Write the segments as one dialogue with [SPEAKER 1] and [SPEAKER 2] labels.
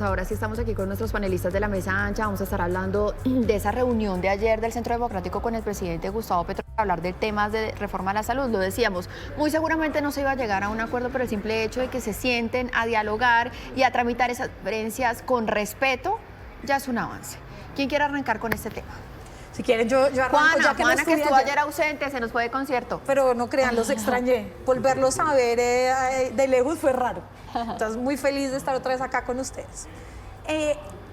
[SPEAKER 1] Ahora sí estamos aquí con nuestros panelistas de la mesa ancha. Vamos a estar hablando de esa reunión de ayer del Centro Democrático con el presidente Gustavo Petro para hablar de temas de reforma a la salud. Lo decíamos, muy seguramente no se iba a llegar a un acuerdo, pero el simple hecho de que se sienten a dialogar y a tramitar esas diferencias con respeto ya es un avance. ¿Quién quiere arrancar con este tema?
[SPEAKER 2] Si quieren, yo arranco.
[SPEAKER 1] Juana, que estuvo ayer ausente, se nos fue de concierto.
[SPEAKER 2] Pero no crean, los extrañé. Volverlos a ver de lejos fue raro. Entonces, muy feliz de estar otra vez acá con ustedes.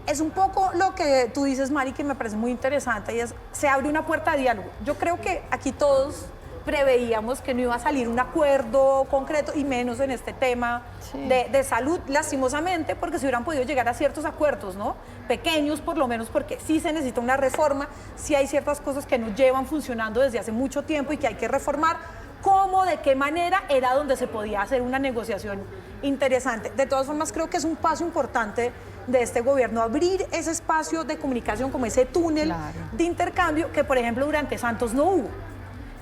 [SPEAKER 2] Es un poco lo que tú dices, Mari, que me parece muy interesante, y es, se abre una puerta de diálogo. Yo creo que aquí todos preveíamos que no iba a salir un acuerdo concreto, y menos en este tema de salud, lastimosamente, porque se hubieran podido llegar a ciertos acuerdos, ¿no? Pequeños, por lo menos, porque sí se necesita una reforma, sí hay ciertas cosas que nos llevan funcionando desde hace mucho tiempo y que hay que reformar. ¿Cómo, de qué manera era donde se podía hacer una negociación interesante? De todas formas, creo que es un paso importante de este gobierno, abrir ese espacio de comunicación, como ese túnel de intercambio que, por ejemplo, durante Santos no hubo.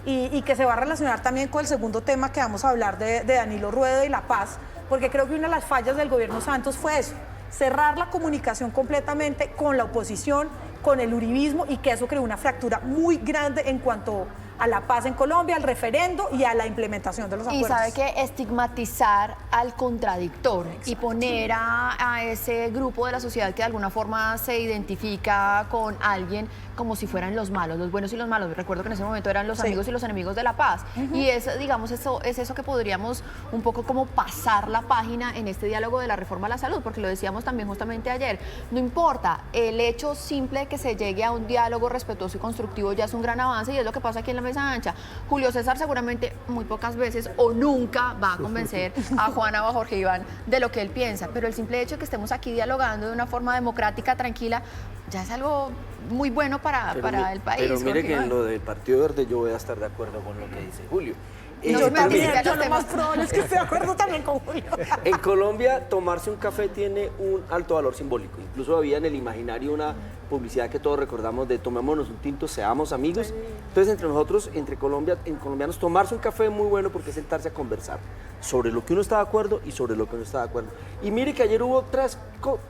[SPEAKER 2] Y que se va a relacionar también con el segundo tema que vamos a hablar de Danilo Ruedo y la paz, porque creo que una de las fallas del gobierno Santos fue eso, cerrar la comunicación completamente con la oposición, con el uribismo, y que eso creó una fractura muy grande en cuanto a la paz en Colombia, al referendo y a la implementación de los acuerdos.
[SPEAKER 1] Y sabe que estigmatizar al contradictor y poner a ese grupo de la sociedad que de alguna forma se identifica con alguien como si fueran los malos, los buenos y los malos. Recuerdo que en ese momento eran los amigos y los enemigos de la paz. Y es, digamos, eso que podríamos un poco como pasar la página en este diálogo de la reforma a la salud, porque lo decíamos también justamente ayer. No importa, el hecho simple de que se llegue a un diálogo respetuoso y constructivo ya es un gran avance, y es lo que pasa aquí en la mesa ancha. Julio César seguramente muy pocas veces o nunca va a convencer a Juana o a Jorge Iván de lo que él piensa, pero el simple hecho de que estemos aquí dialogando de una forma democrática, tranquila, ya es algo muy bueno para el país.
[SPEAKER 3] Pero mire
[SPEAKER 1] Jorge
[SPEAKER 3] que
[SPEAKER 1] Iván.
[SPEAKER 3] en lo del Partido Verde yo voy a estar de acuerdo con lo que dice Julio.
[SPEAKER 2] Yo también,
[SPEAKER 1] ya
[SPEAKER 2] yo
[SPEAKER 1] los
[SPEAKER 2] lo
[SPEAKER 1] temas.
[SPEAKER 2] más probable es que esté de acuerdo también con Julio.
[SPEAKER 3] En Colombia, tomarse un café tiene un alto valor simbólico. Incluso había en el imaginario una publicidad que todos recordamos de tomémonos un tinto, seamos amigos. Entonces, entre nosotros, en colombianos, tomarse un café es muy bueno porque es sentarse a conversar sobre lo que uno está de acuerdo y sobre lo que no está de acuerdo. Y mire que ayer hubo tres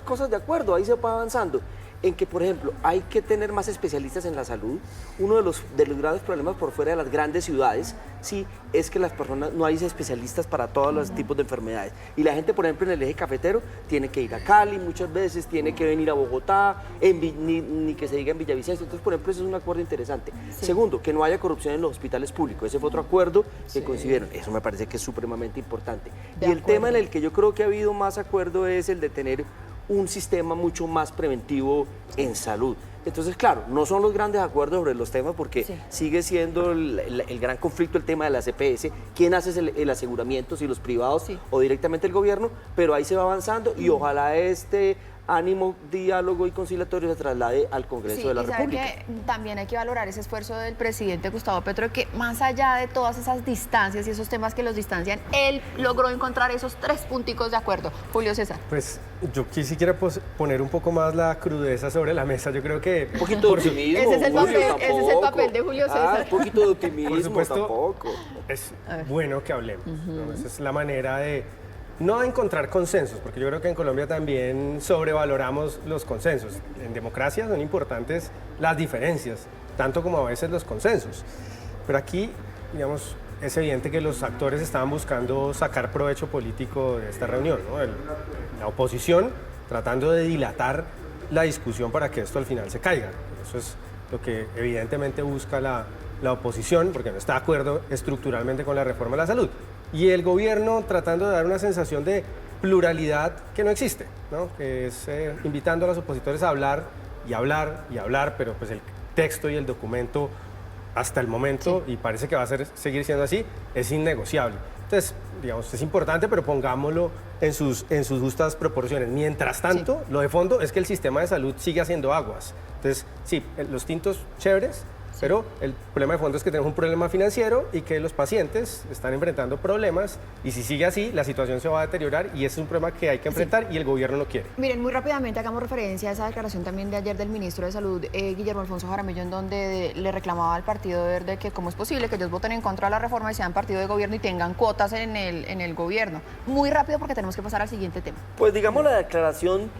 [SPEAKER 3] cosas de acuerdo, ahí se va avanzando. En que, por ejemplo, hay que tener más especialistas en la salud. Uno de los graves problemas por fuera de las grandes ciudades, sí, es que las personas, no hay especialistas para todos los tipos de enfermedades. Y la gente, por ejemplo, en el eje cafetero, tiene que ir a Cali muchas veces, tiene que venir a Bogotá, ni que se diga en Villavicencio. Entonces, por ejemplo, eso es un acuerdo interesante. Sí. Segundo, que no haya corrupción en los hospitales públicos. Ese fue otro acuerdo que coincidieron. Eso me parece que es supremamente importante. Y el tema en el que yo creo que ha habido más acuerdo es el de tener un sistema mucho más preventivo en salud. Entonces, claro, no son los grandes acuerdos sobre los temas porque sigue siendo el gran conflicto el tema de la EPS, quién hace el aseguramiento, si los privados o directamente el gobierno, pero ahí se va avanzando y ojalá este ánimo, diálogo y conciliatorio se traslade al Congreso de la República.
[SPEAKER 1] Que también hay que valorar ese esfuerzo del presidente Gustavo Petro, que más allá de todas esas distancias y esos temas que los distancian, él logró encontrar esos 3 punticos de acuerdo. Julio César.
[SPEAKER 4] Pues yo quisiera poner un poco más la crudeza sobre la mesa. Yo creo que
[SPEAKER 3] un poquito de optimismo.
[SPEAKER 1] Ese es el papel de Julio César.
[SPEAKER 3] Un poquito de optimismo.
[SPEAKER 4] Por supuesto,
[SPEAKER 3] tampoco.
[SPEAKER 4] Es bueno que hablemos. ¿No? Esa es la manera de no encontrar consensos, porque yo creo que en Colombia también sobrevaloramos los consensos. En democracia son importantes las diferencias, tanto como a veces los consensos. Pero aquí, digamos, es evidente que los actores estaban buscando sacar provecho político de esta reunión, ¿no? La oposición tratando de dilatar la discusión para que esto al final se caiga. Eso es lo que evidentemente busca la oposición, porque no está de acuerdo estructuralmente con la reforma de la salud. Y el gobierno tratando de dar una sensación de pluralidad que no existe, ¿no? Que es invitando a los opositores a hablar y hablar y hablar, pero pues el texto y el documento hasta el momento, y parece que va a seguir siendo así, es innegociable. Entonces, digamos, es importante, pero pongámoslo en sus justas proporciones. Mientras tanto, lo de fondo es que el sistema de salud sigue haciendo aguas. Entonces, sí, los tintos chéveres, pero el problema de fondo es que tenemos un problema financiero y que los pacientes están enfrentando problemas, y si sigue así, la situación se va a deteriorar, y ese es un problema que hay que enfrentar y el gobierno no quiere.
[SPEAKER 1] Miren, muy rápidamente hagamos referencia a esa declaración también de ayer del ministro de Salud, Guillermo Alfonso Jaramillo, en donde le reclamaba al Partido Verde que cómo es posible que ellos voten en contra de la reforma y sean partido de gobierno y tengan cuotas en el gobierno. Muy rápido porque tenemos que pasar al siguiente tema.
[SPEAKER 3] Pues digamos, la declaración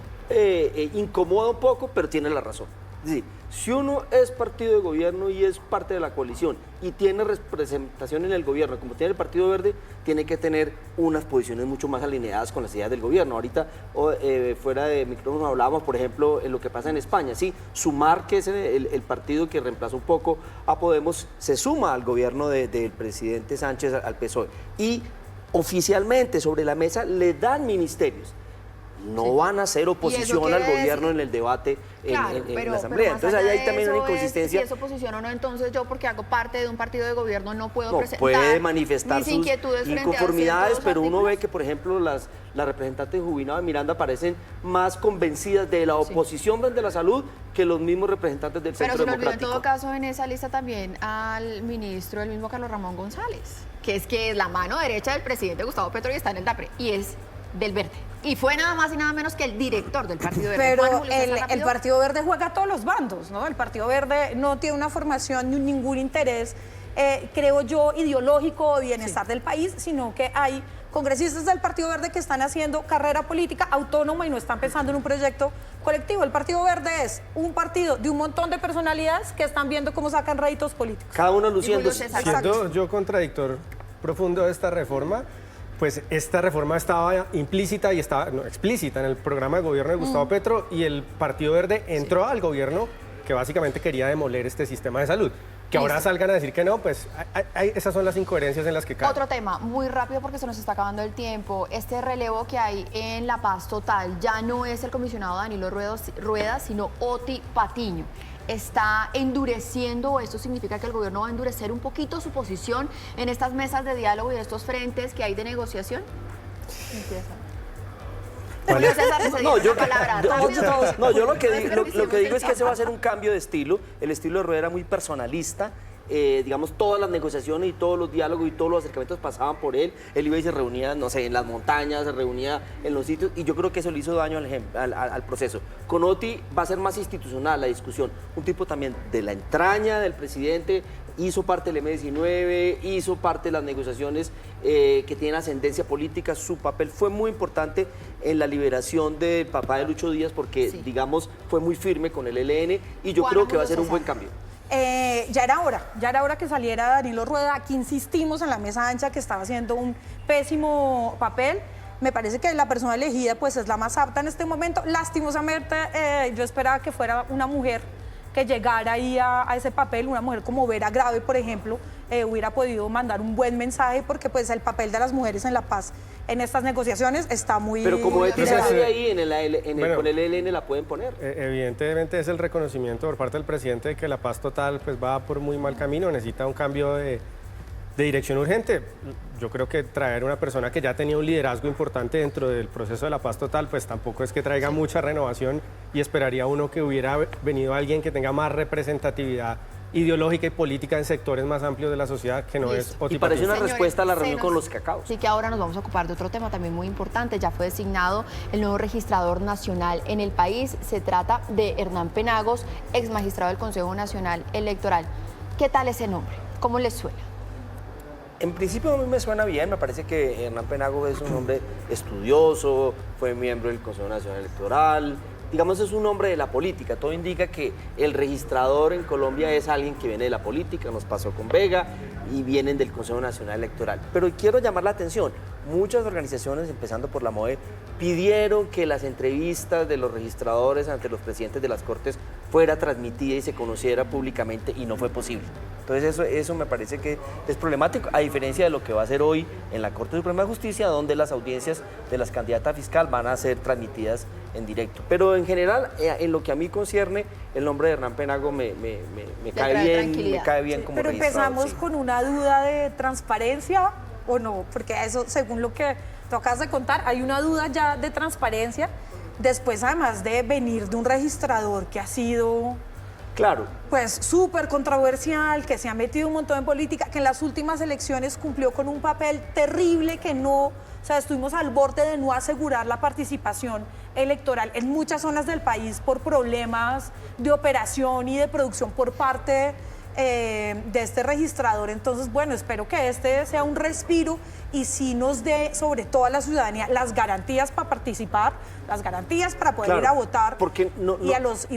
[SPEAKER 3] incomoda un poco, pero tiene la razón. Es decir, si uno es partido de gobierno y es parte de la coalición y tiene representación en el gobierno, como tiene el Partido Verde, tiene que tener unas posiciones mucho más alineadas con las ideas del gobierno. Ahorita, fuera de micrófono, hablábamos, por ejemplo, en lo que pasa en España. Sí, Sumar, que es el partido que reemplaza un poco a Podemos, se suma al gobierno del presidente Sánchez, al PSOE. Y oficialmente sobre la mesa le dan ministerios. No van a hacer oposición al gobierno en el debate en la Asamblea. Entonces ahí hay también una inconsistencia.
[SPEAKER 1] Si es oposición o no, entonces yo, porque hago parte de un partido de gobierno, no puedo presentar
[SPEAKER 3] puede manifestar
[SPEAKER 1] mis
[SPEAKER 3] sus
[SPEAKER 1] inquietudes
[SPEAKER 3] inconformidades, pero uno ve que, por ejemplo, las representantes de Jubilado de Miranda parecen más convencidas de la oposición de la salud que los mismos representantes del Centro
[SPEAKER 1] Democrático. Pero se
[SPEAKER 3] Democrático.
[SPEAKER 1] olvidó en todo caso en esa lista también al ministro, el mismo Carlos Ramón González, que es la mano derecha del presidente Gustavo Petro y está en el DAPRE, y es del Verde. Y fue nada más y nada menos que el director del Partido Verde.
[SPEAKER 2] Pero
[SPEAKER 1] Juan Julio César
[SPEAKER 2] el
[SPEAKER 1] Rápido.
[SPEAKER 2] Partido Verde juega a todos los bandos, ¿no? El Partido Verde no tiene una formación ni ningún interés, creo yo, ideológico o bienestar del país, sino que hay congresistas del Partido Verde que están haciendo carrera política autónoma y no están pensando en un proyecto colectivo. El Partido Verde es un partido de un montón de personalidades que están viendo cómo sacan réditos políticos.
[SPEAKER 3] Cada uno luciéndose.
[SPEAKER 4] Siendo yo contradictor profundo de esta reforma, pues esta reforma estaba implícita y estaba explícita en el programa de gobierno de Gustavo Petro, y el Partido Verde entró al gobierno que básicamente quería demoler este sistema de salud. Que ahora salgan a decir que no, pues esas son las incoherencias en las que caen.
[SPEAKER 1] Otro tema, muy rápido porque se nos está acabando el tiempo. Este relevo que hay en La Paz Total ya no es el comisionado Danilo Rueda, sino Oti Patiño. Está endureciendo, o esto significa que el gobierno va a endurecer un poquito su posición en estas mesas de diálogo y en estos frentes que hay de negociación. Julio César, le cedí la palabra.
[SPEAKER 3] Yo lo que digo es que ese va a ser un cambio de estilo. El estilo de Rueda era muy personalista. Digamos, todas las negociaciones y todos los diálogos y todos los acercamientos pasaban por él. Él iba y se reunía, no sé, en las montañas, se reunía en los sitios, y yo creo que eso le hizo daño al proceso. Con Oti va a ser más institucional la discusión. Un tipo también de la entraña del presidente, hizo parte del M19, hizo parte de las negociaciones que tienen ascendencia política. Su papel fue muy importante en la liberación del papá de Lucho Díaz, porque, digamos, fue muy firme con el ELN, y yo creo que va a ser un buen cambio.
[SPEAKER 2] Ya era hora que saliera Danilo Rueda. Aquí insistimos en la mesa ancha que estaba haciendo un pésimo papel. Me parece que la persona elegida pues es la más apta en este momento. Lastimosamente, yo esperaba que fuera una mujer que llegara ahí a ese papel, una mujer como Vera Grave, por ejemplo, hubiera podido mandar un buen mensaje, porque pues el papel de las mujeres en la paz en estas negociaciones está muy...
[SPEAKER 3] Pero como Eti
[SPEAKER 2] elevado.
[SPEAKER 3] sigue ahí, con el ELN la pueden poner.
[SPEAKER 4] Evidentemente es el reconocimiento por parte del presidente de que La Paz Total pues va por muy mal camino, necesita un cambio de dirección urgente. Yo creo que traer una persona que ya tenía un liderazgo importante dentro del proceso de La Paz Total, pues tampoco es que traiga mucha renovación, y esperaría uno que hubiera venido alguien que tenga más representatividad ideológica y política en sectores más amplios de la sociedad, que no es Oti
[SPEAKER 3] Y parece
[SPEAKER 4] Patiño.
[SPEAKER 3] una respuesta a la reunión con los cacaos.
[SPEAKER 1] Así que ahora nos vamos a ocupar de otro tema también muy importante. Ya fue designado el nuevo registrador nacional en el país. Se trata de Hernán Penagos, ex magistrado del Consejo Nacional Electoral. ¿Qué tal ese nombre? ¿Cómo les suena?
[SPEAKER 3] En principio a mí me suena bien, me parece que Hernán Penagos es un hombre estudioso, fue miembro del Consejo Nacional Electoral, digamos, es un hombre de la política. Todo indica que el registrador en Colombia es alguien que viene de la política, nos pasó con Vega, y vienen del Consejo Nacional Electoral. Pero quiero llamar la atención, muchas organizaciones, empezando por la MOE, pidieron que las entrevistas de los registradores ante los presidentes de las Cortes fuera transmitida y se conociera públicamente, y no fue posible. Entonces eso me parece que es problemático, a diferencia de lo que va a ser hoy en la Corte Suprema de Justicia, donde las audiencias de las candidatas a fiscal van a ser transmitidas en directo. Pero en general, en lo que a mí concierne, el nombre de Hernán Penagos me cae bien como
[SPEAKER 2] Pero
[SPEAKER 3] registrador.
[SPEAKER 2] empezamos con una duda de transparencia, ¿o no? Porque eso, según lo que tú acabas de contar, hay una duda ya de transparencia, después además de venir de un registrador que ha sido...
[SPEAKER 3] Claro.
[SPEAKER 2] Pues súper controversial, que se ha metido un montón en política, que en las últimas elecciones cumplió con un papel terrible, que no, o sea, estuvimos al borde de no asegurar la participación electoral en muchas zonas del país por problemas de operación y de producción por parte de este registrador. Entonces, bueno, espero que este sea un respiro y sí nos dé, sobre todo a la ciudadanía, las garantías para participar, las garantías para poder
[SPEAKER 3] Claro,
[SPEAKER 2] ir a votar,
[SPEAKER 3] porque
[SPEAKER 2] y a los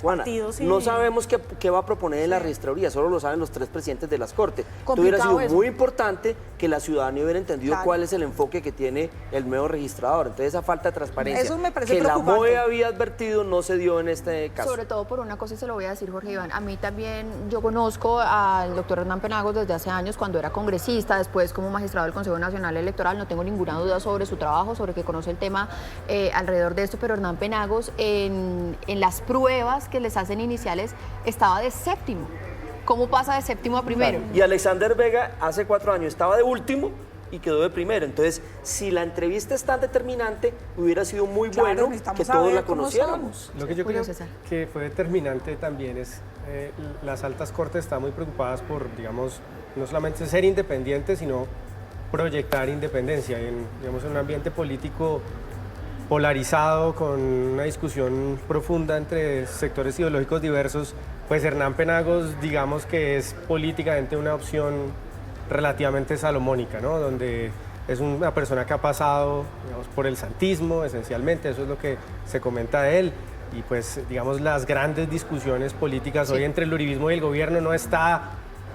[SPEAKER 3] Juana,
[SPEAKER 2] partidos.
[SPEAKER 3] no sabemos qué va a proponer en la registraduría, solo lo saben los 3 presidentes de las Cortes. Hubiera
[SPEAKER 2] Complicado
[SPEAKER 3] sido
[SPEAKER 2] eso.
[SPEAKER 3] muy importante que la ciudadanía hubiera entendido
[SPEAKER 2] Claro.
[SPEAKER 3] cuál es el enfoque que tiene el nuevo registrador. Entonces, esa falta de transparencia
[SPEAKER 2] Eso me parece
[SPEAKER 3] que la
[SPEAKER 2] preocupante.
[SPEAKER 3] MOE había advertido no se dio en este caso.
[SPEAKER 1] Sobre todo por una cosa, y se lo voy a decir, Jorge Iván, a mí también, yo conozco al doctor Hernán Penagos desde hace años, cuando era congresista, después como magistrado del Consejo Nacional Electoral, no tengo ninguna duda sobre su trabajo, sobre que conoce el tema alrededor de esto, pero Hernán Penagos en las pruebas que les hacen iniciales estaba de séptimo. ¿Cómo pasa de séptimo a primero?
[SPEAKER 3] Y Alexander Vega hace 4 años estaba de último y quedó de primero. Entonces, si la entrevista es tan determinante, hubiera sido muy
[SPEAKER 2] Claro,
[SPEAKER 3] bueno
[SPEAKER 2] necesitamos
[SPEAKER 3] que
[SPEAKER 2] saber
[SPEAKER 3] todos la
[SPEAKER 2] cómo
[SPEAKER 3] conociéramos.
[SPEAKER 4] Lo que yo
[SPEAKER 1] Julio
[SPEAKER 4] creo
[SPEAKER 1] César.
[SPEAKER 4] que fue determinante también es las altas cortes están muy preocupadas por, digamos, no solamente ser independientes, sino proyectar independencia digamos, en un ambiente político polarizado, con una discusión profunda entre sectores ideológicos diversos. Pues Hernán Penagos, digamos que es políticamente una opción relativamente salomónica, ¿no? Donde es una persona que ha pasado, digamos, por el santismo, esencialmente, eso es lo que se comenta de él. Y pues, digamos, las grandes discusiones políticas hoy entre el uribismo y el gobierno no está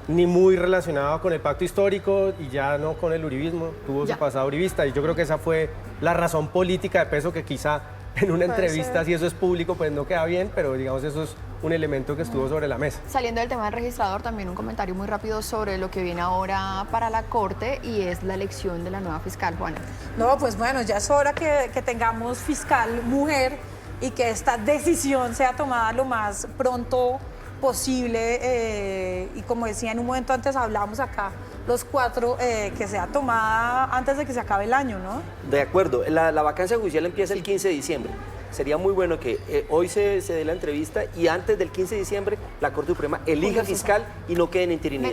[SPEAKER 4] ni muy relacionado con el pacto histórico y ya no con el uribismo, tuvo
[SPEAKER 1] Ya.
[SPEAKER 4] su pasado uribista. Y yo creo que esa fue la razón política de peso que quizá en una entrevista, si eso es público, pues no queda bien, pero digamos, eso es un elemento que estuvo sobre la mesa.
[SPEAKER 1] Saliendo del tema del registrador, también un comentario muy rápido sobre lo que viene ahora para la Corte y es la elección de la nueva fiscal, Juana.
[SPEAKER 2] No, pues bueno, ya es hora que tengamos fiscal mujer y que esta decisión sea tomada lo más pronto posible. Y como decía en un momento antes, hablamos acá los 4, que sea tomada antes de que se acabe el año, ¿no?
[SPEAKER 3] De acuerdo, la vacancia judicial empieza el 15 de diciembre. Sería muy bueno que hoy se dé la entrevista y antes del 15 de diciembre la Corte Suprema elija fiscal y no quede en interinidad.